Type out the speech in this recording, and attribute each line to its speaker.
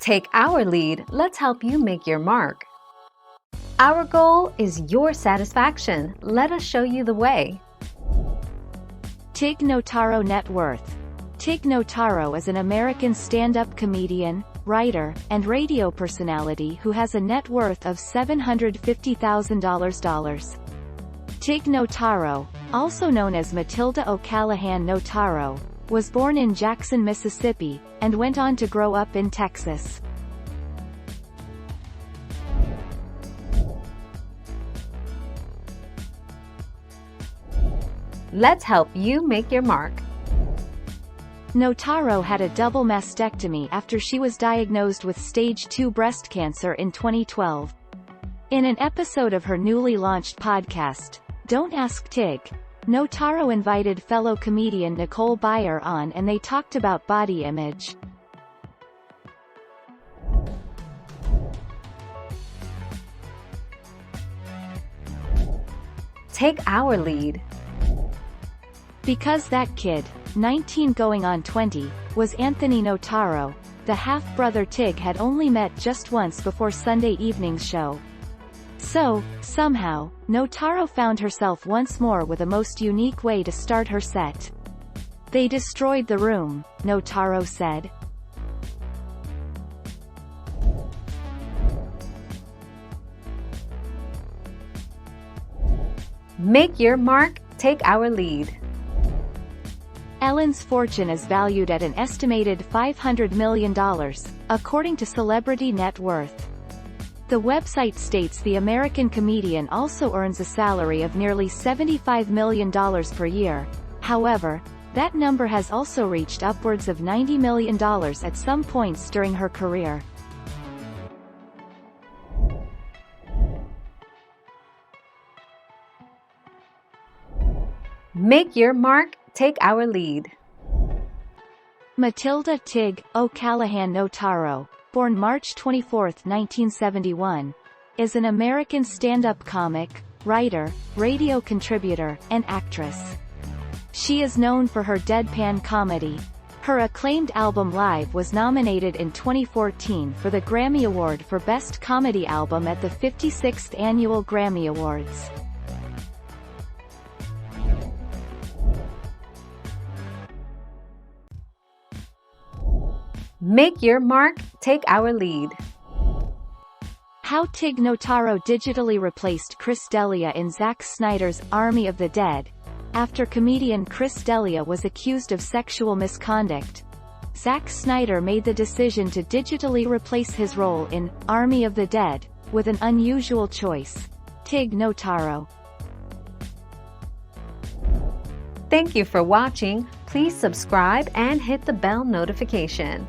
Speaker 1: Take our lead, let's help you make your mark. Our goal is your satisfaction. Let us show you the way.
Speaker 2: Tig Notaro net worth. Tig Notaro is an American stand-up comedian, writer, and radio personality who has a net worth of $750,000. Tig Notaro, also known as Matilda O'Callahan Notaro, was born in Jackson, Mississippi, and went on to grow up in Texas.
Speaker 1: Let's help you make your mark.
Speaker 2: Notaro had a double mastectomy after she was diagnosed with stage 2 breast cancer in 2012. In an episode of her newly launched podcast, Don't Ask Tig, Notaro invited fellow comedian Nicole Byer on and they talked about body image.
Speaker 1: Take our lead.
Speaker 2: Because that kid, 19 going on 20, was Anthony Notaro, the half-brother Tig had only met just once before Sunday evening's show. So, somehow, Notaro found herself once more with a most unique way to start her set. They destroyed the room, Notaro said.
Speaker 1: Make your mark, take our lead.
Speaker 2: Ellen's fortune is valued at an estimated $500 million, according to Celebrity Net Worth. The website states the American comedian also earns a salary of nearly $75 million per year. However, that number has also reached upwards of $90 million at some points during her career.
Speaker 1: Make your mark, take our lead.
Speaker 2: Matilda Tig O'Callahan Notaro, born March 24, 1971, is an American stand-up comic, writer, radio contributor, and actress. She is known for her deadpan comedy. Her acclaimed album Live was nominated in 2014 for the Grammy Award for Best Comedy Album at the 56th Annual Grammy Awards.
Speaker 1: Make your mark, take our lead.
Speaker 2: How Tig Notaro digitally replaced Chris D'Elia in Zack Snyder's Army of the Dead. After comedian Chris D'Elia was accused of sexual misconduct, Zack Snyder made the decision to digitally replace his role in Army of the Dead with an unusual choice: Tig Notaro.
Speaker 1: Thank you for watching. Please subscribe and hit the bell notification.